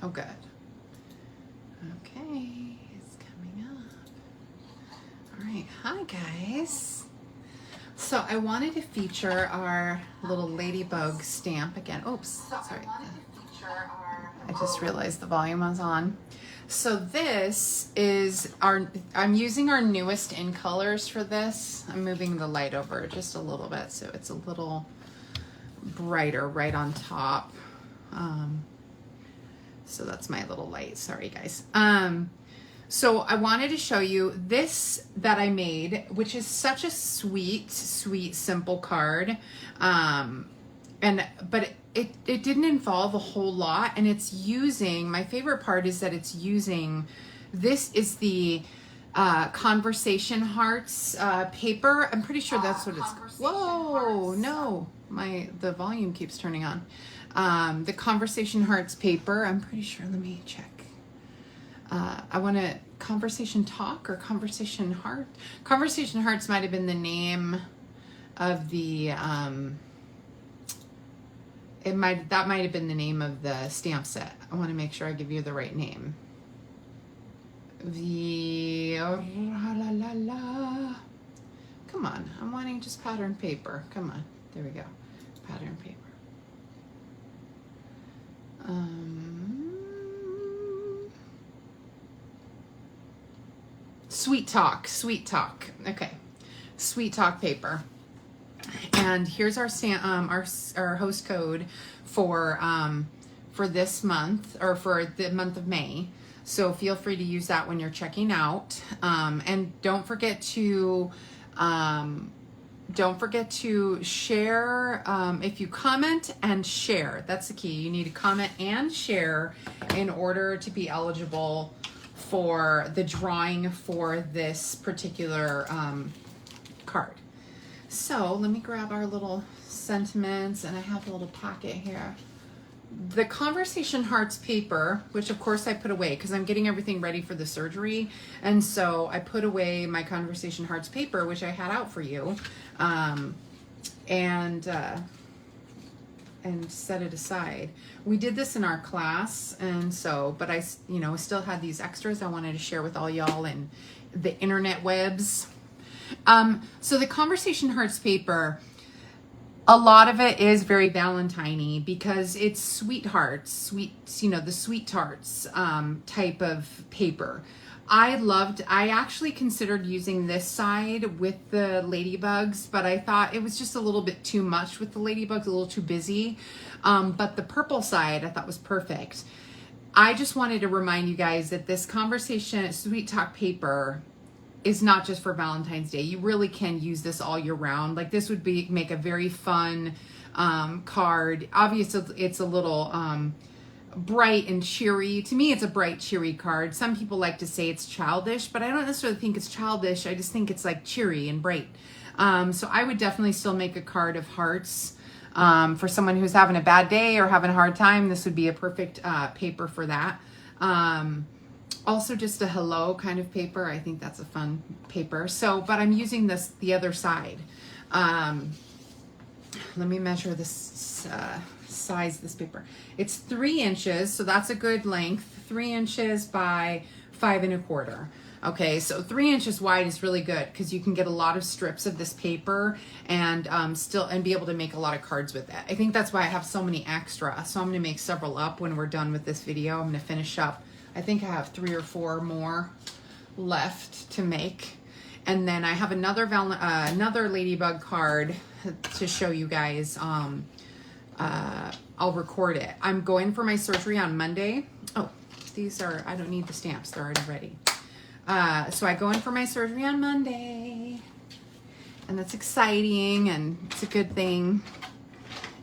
Oh, good. Okay, it's coming up. All right, hi guys. So I wanted to feature our little ladybug stamp again. Oops, sorry. I just realized the volume was on. So this is I'm using our newest in colors for this. I'm moving the light over just a little bit so it's a little brighter right on top. So that's my little light, sorry guys. So I wanted to show you this that I made, which is such a sweet, simple card. But it didn't involve a whole lot, and it's using, my favorite part is that it's using, this is the Conversation Hearts paper. I'm pretty sure that's what it's, whoa, no, the volume keeps turning on. The Conversation Hearts paper, I'm pretty sure, let me check. I want to, Conversation Talk or Conversation Heart? Conversation Hearts might have been the name of the, that might have been the name of the stamp set. I want to make sure I give you the right name. Come on, I'm wanting just pattern paper. Come on, there we go, pattern paper. Sweet Talk. Okay, Sweet Talk paper. And here's our host code for this month, or for the month of May. So feel free to use that when you're checking out. And don't forget to share. If you comment and share, that's the key. You need to comment and share in order to be eligible for the drawing for this particular card. So let me grab our little sentiments, and I have a little packet here. The Conversation Hearts paper, which of course I put away because I'm getting everything ready for the surgery, and so I put away my Conversation Hearts paper, which I had out for you, and set it aside. We did this in our class, and so, but I, still had these extras I wanted to share with all y'all and the internet webs. So the Conversation Hearts paper, a lot of it is very Valentine-y because it's sweethearts, the sweet tarts type of paper. I actually considered using this side with the ladybugs, but I thought it was just a little bit too much with the ladybugs, a little too busy. But the purple side I thought was perfect. I just wanted to remind you guys that this Conversation Sweet Talk paper is not just for Valentine's Day. You really can use this all year round. Like, this would make a very fun card. Obviously, it's a little bright and cheery. To me, it's a bright, cheery card. Some people like to say it's childish, but I don't necessarily think it's childish. I just think it's like cheery and bright. So I would definitely still make a card of hearts. For someone who's having a bad day or having a hard time, this would be a perfect paper for that. Also just a hello kind of paper. I think that's a fun paper. So, but I'm using the other side. Let me measure this size of this paper. It's 3 inches, so that's a good length. 3 inches by 5 1/4. Okay, so 3 inches wide is really good because you can get a lot of strips of this paper and be able to make a lot of cards with it. I think that's why I have so many extra. So I'm going to make several up when we're done with this video. I'm going to finish up. I think I have 3 or 4 more left to make. And then I have another ladybug card to show you guys. I'll record it. I'm going for my surgery on Monday. Oh, I don't need the stamps. They're already ready. So I go in for my surgery on Monday. And that's exciting and it's a good thing.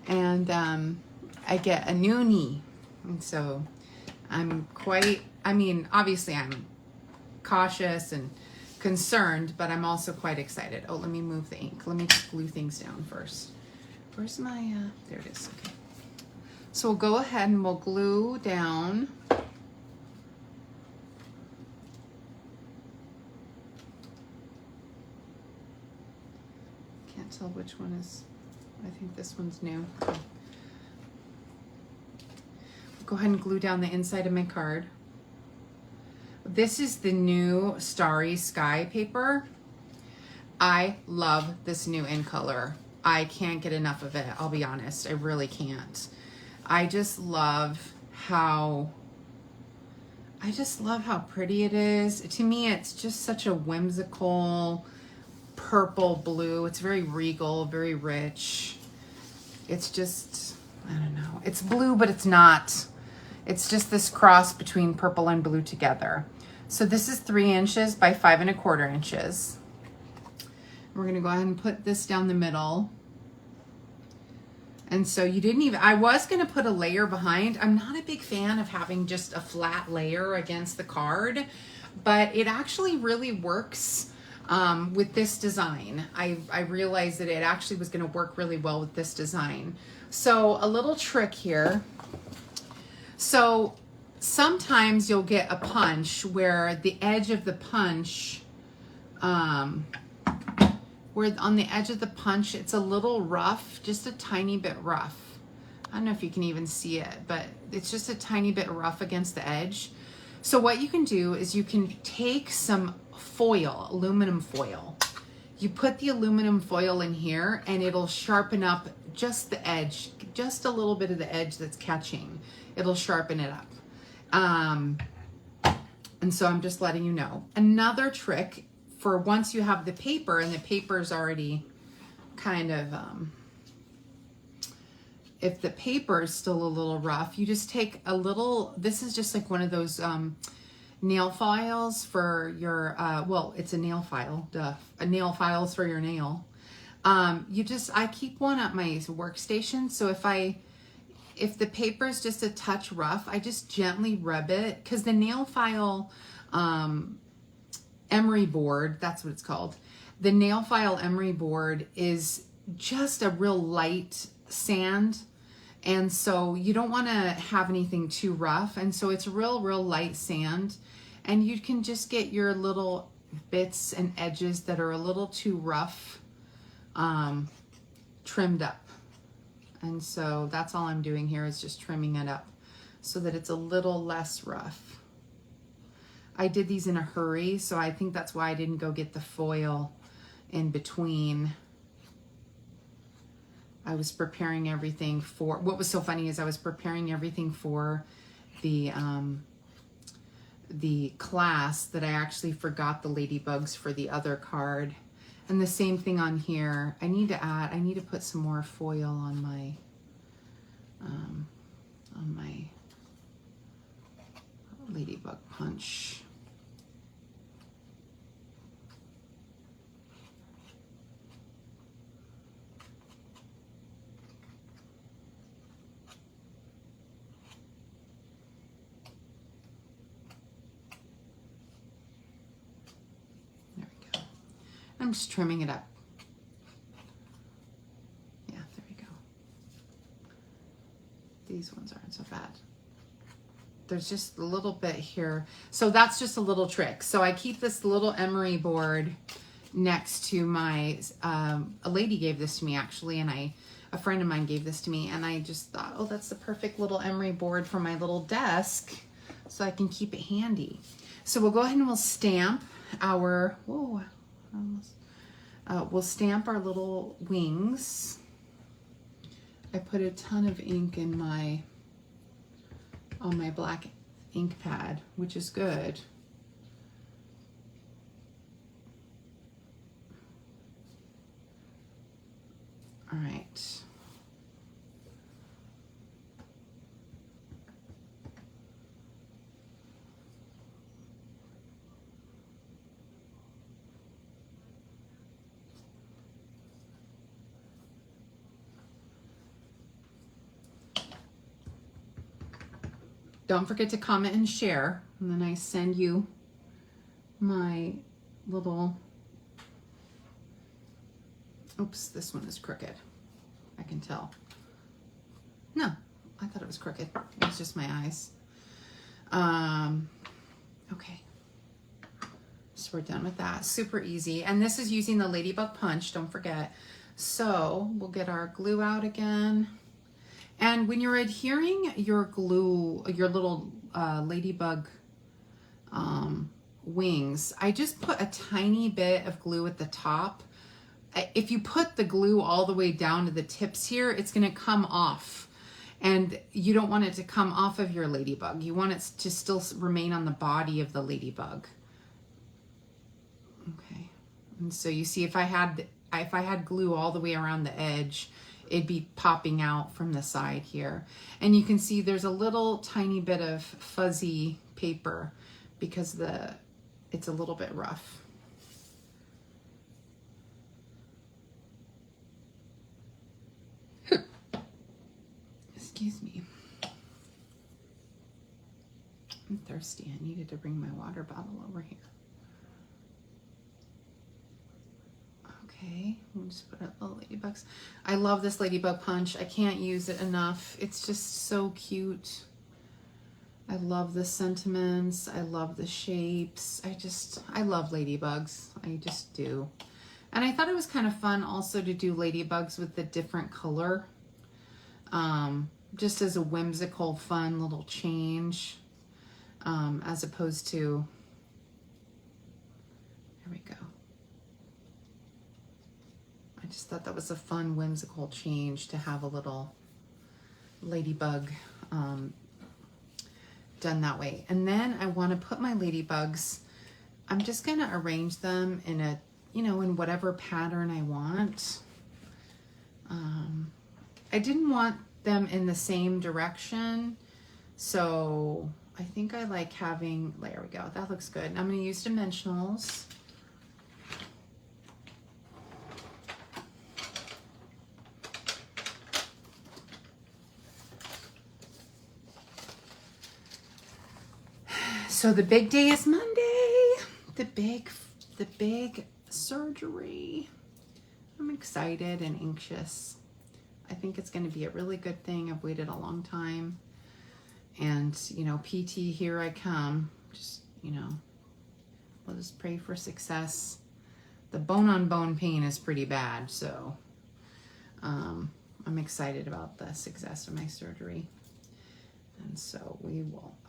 And I get a new knee. And so obviously I'm cautious and concerned, but I'm also quite excited. Oh, let me move the ink. Let me just glue things down first. Where's my, there it is, okay. So we'll go ahead and we'll glue down. Can't tell which one is, I think this one's new. Okay. go ahead and glue down the inside of my card. This is the new Starry Sky paper. I love this new in color. I can't get enough of it, I'll be honest. I really can't. I just love how pretty it is. To me, it's just such a whimsical purple blue. It's very regal, very rich. It's just, I don't know. It's blue, but it's not. It's just this cross between purple and blue together. So this is 3 inches by 5 1/4 inches. We're gonna go ahead and put this down the middle. And so you didn't even, I was gonna put a layer behind. I'm not a big fan of having just a flat layer against the card, but it actually really works with this design. I realized that it actually was gonna work really well with this design. So a little trick here. So sometimes you'll get a punch where the edge of the punch, where on the edge of the punch, it's a little rough, just a tiny bit rough. I don't know if you can even see it, but it's just a tiny bit rough against the edge. So what you can do is you can take some foil, aluminum foil. You put the aluminum foil in here and it'll sharpen up just the edge, just a little bit of the edge that's catching. It'll sharpen it up. And so I'm just letting you know. Another trick for once you have the paper and the paper's already kind of, if the paper is still a little rough, you just take a little, this is just like one of those nail files for your, well, it's a nail file, duh, a nail files for your nail. I keep one at my workstation. So if the paper is just a touch rough, I just gently rub it, because the nail file, emery board, that's what it's called. The nail file emery board is just a real light sand. And so you don't want to have anything too rough. And so it's real light sand. And you can just get your little bits and edges that are a little too rough, trimmed up. And so that's all I'm doing here is just trimming it up so that it's a little less rough. I did these in a hurry, so I think that's why I didn't go get the foil in between. I was preparing everything for, what was so funny is I was preparing everything for the class that I actually forgot the ladybugs for the other card. And the same thing on here. I need to put some more foil on my ladybug punch. There we go. I'm just trimming it up. Yeah, there we go. These ones aren't so bad. There's just a little bit here. So that's just a little trick. So I keep this little emery board next to my, a lady gave this to me actually, and a friend of mine gave this to me, and I just thought, oh, that's the perfect little emery board for my little desk so I can keep it handy. So we'll go ahead and we'll stamp our, we'll stamp our little wings. I put a ton of ink in on my black ink pad, which is good. All right. Don't forget to comment and share, and then I send you my little, oops, this one is crooked. I can tell. No, I thought it was crooked. It was just my eyes. Okay. So we're done with that. Super easy. And this is using the Ladybug Punch, don't forget. So we'll get our glue out again. And when you're adhering your glue, your little ladybug wings, I just put a tiny bit of glue at the top. If you put the glue all the way down to the tips here, it's going to come off. And you don't want it to come off of your ladybug. You want it to still remain on the body of the ladybug. Okay. And so you see, if I had glue all the way around the edge, it'd be popping out from the side here. And you can see there's a little tiny bit of fuzzy paper because it's a little bit rough. Excuse me. I'm thirsty. I needed to bring my water bottle over here. Okay, we'll just put up the ladybugs. I love this ladybug punch. I can't use it enough. It's just so cute. I love the sentiments. I love the shapes. I love ladybugs. I just do. And I thought it was kind of fun also to do ladybugs with the different color. Just as a whimsical, fun little change. As opposed to, here we go. I just thought that was a fun, whimsical change to have a little ladybug done that way. And then I want to put my ladybugs, I'm just going to arrange them in a, in whatever pattern I want. I didn't want them in the same direction, so I think I like having, there we go, that looks good. And I'm going to use dimensionals. So the big day is Monday, the big surgery. I'm excited and anxious. I think it's going to be a really good thing. I've waited a long time. And, PT, here I come. Just, let us pray for success. The bone-on-bone pain is pretty bad, so I'm excited about the success of my surgery. And so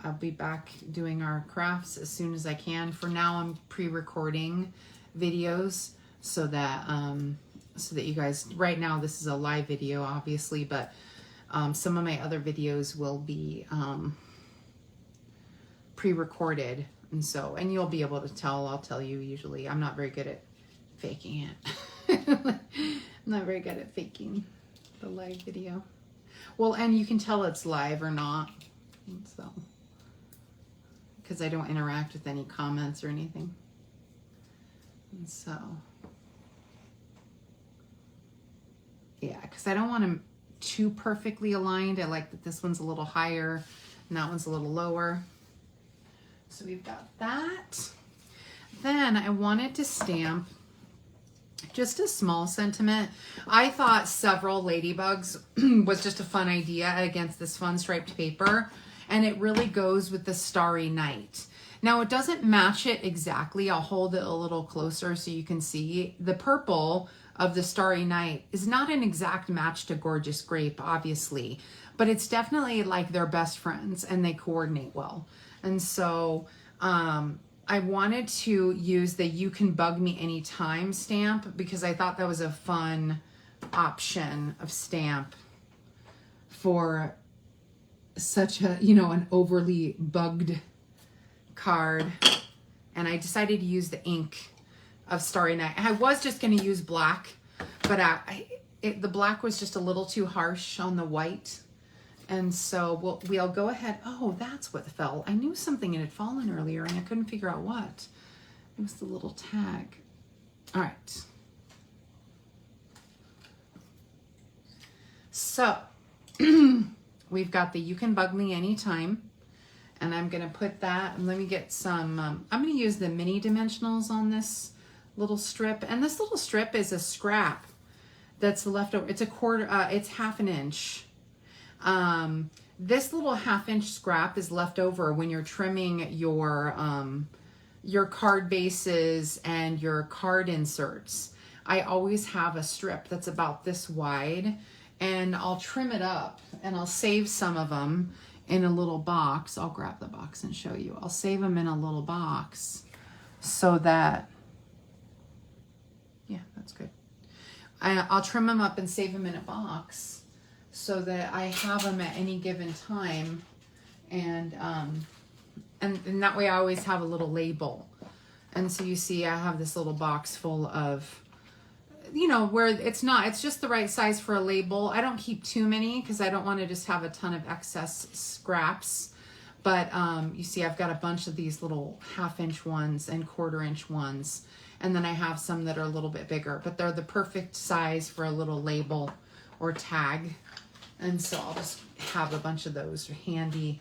I'll be back doing our crafts as soon as I can. For now, I'm pre-recording videos so that you guys, right now this is a live video, obviously, but some of my other videos will be pre-recorded. And you'll be able to tell, I'll tell you usually. I'm not very good at faking it. I'm not very good at faking the live video. Well, and you can tell it's live or not, so, because I don't interact with any comments or anything. And so, yeah, because I don't want them too perfectly aligned. I like that this one's a little higher and that one's a little lower. So we've got that. Then I wanted to stamp just a small sentiment. I thought several ladybugs was just a fun idea against this fun striped paper, and it really goes with the Starry Night. Now it doesn't match it exactly. I'll hold it a little closer so you can see. The purple of the Starry Night is not an exact match to Gorgeous Grape, obviously, but it's definitely like they're best friends and they coordinate well. And so I wanted to use the You Can Bug Me Anytime stamp because I thought that was a fun option of stamp for such a, an overly bugged card. And I decided to use the ink of Starry Night. I was just going to use black, but the black was just a little too harsh on the white. And so we'll go ahead. Oh, that's what fell. I knew something had fallen earlier and I couldn't figure out what. It was the little tag. All right. So we've got the You Can Bug Me Anytime. And I'm going to put that, and let me get some, I'm going to use the mini dimensionals on this little strip. And this little strip is a scrap that's left over. It's a quarter, it's half an inch. This little half-inch scrap is left over when you're trimming your card bases and your card inserts. I always have a strip that's about this wide, and I'll trim it up and I'll save some of them in a little box. I'll grab the box and show you. I'll save them in a little box so that, yeah, that's good. I'll trim them up and save them in a box so that I have them at any given time, and that way I always have a little label. And so you see I have this little box full of, you know, where it's just the right size for a label. I don't keep too many because I don't want to just have a ton of excess scraps. But you see I've got a bunch of these little 1/2 inch ones and 1/4 inch ones. And then I have some that are a little bit bigger, but they're the perfect size for a little label or tag. And so I'll just have a bunch of those handy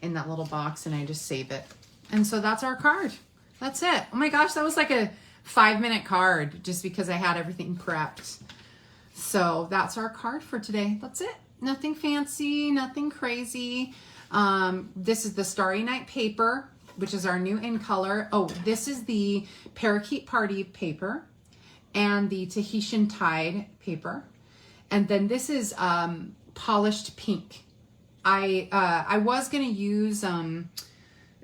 in that little box, and I just save it. And so that's our card. That's it. Oh my gosh, that was like a 5-minute card just because I had everything prepped. So that's our card for today. That's it. Nothing fancy, nothing crazy. This is the Starry Night paper, which is our new in color. Oh, this is the Parakeet Party paper and the Tahitian Tide paper. And then this is polished pink. I was going to use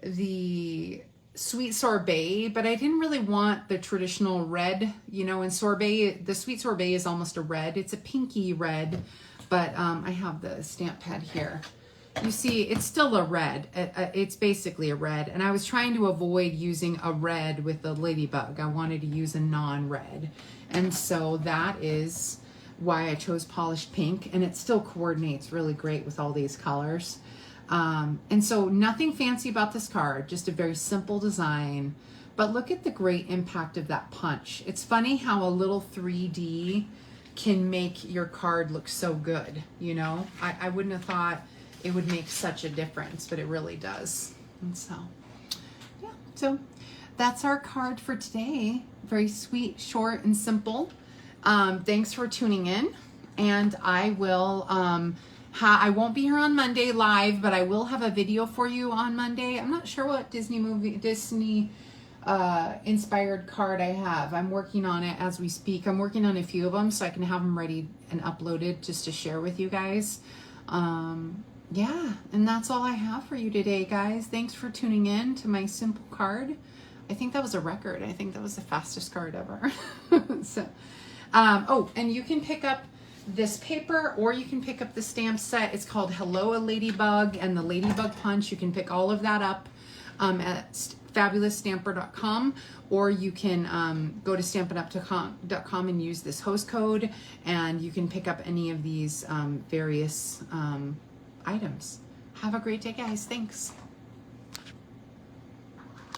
the sweet sorbet, but I didn't really want the traditional red. You know, in sorbet, the sweet sorbet is almost a red. It's a pinky red, but I have the stamp pad here. You see, it's still a red. It's basically a red. And I was trying to avoid using a red with the ladybug. I wanted to use a non-red. And so that is why I chose polished pink. And it still coordinates really great with all these colors. And so nothing fancy about this card, just a very simple design. But look at the great impact of that punch. It's funny how a little 3D can make your card look so good. You know, I wouldn't have thought it would make such a difference, but it really does. And so, yeah, so that's our card for today. Very sweet, short, and simple. Thanks for tuning in, and I will, I won't be here on Monday live, but I will have a video for you on Monday. I'm not sure what Disney inspired card I have. I'm working on it as we speak. I'm working on a few of them so I can have them ready and uploaded just to share with you guys. Yeah, and that's all I have for you today, guys. Thanks for tuning in to my simple card. I think that was a record. I think that was the fastest card ever. So, oh, and you can pick up this paper, or you can pick up the stamp set. It's called Hello a Ladybug and the Ladybug Punch. You can pick all of that up at FabulousStamper.com, or you can go to StampinUp.com and use this host code, and you can pick up any of these various items. Have a great day, guys. Thanks.